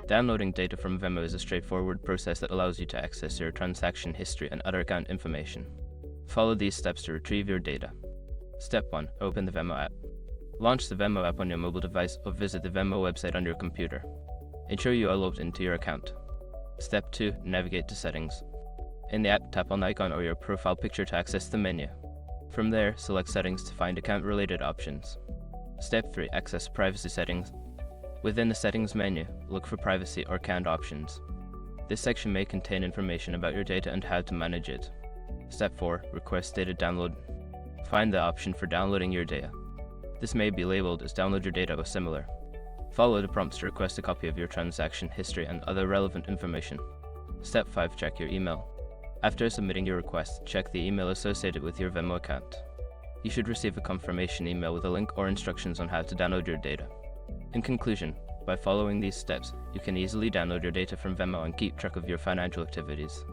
Downloading data from Venmo is a straightforward process that allows you to access your transaction history and other account information. Follow these steps to retrieve your data. Step 1. Open the Venmo app. Launch the Venmo app on your mobile device or visit the Venmo website on your computer. Ensure you are logged into your account. Step 2. Navigate to Settings. In the app, tap on the icon or your profile picture to access the menu. From there, select Settings to find account-related options. Step 3. Access Privacy Settings. Within the Settings menu, look for Privacy or Canned options. This section may contain information about your data and how to manage it. Step 4. Request Data Download. Find the option for downloading your data. This may be labeled as Download Your Data or similar. Follow the prompts to request a copy of your transaction history and other relevant information. Step 5. Check your email. After submitting your request, check the email associated with your Venmo account. You should receive a confirmation email with a link or instructions on how to download your data. In conclusion, by following these steps, you can easily download your data from Venmo and keep track of your financial activities.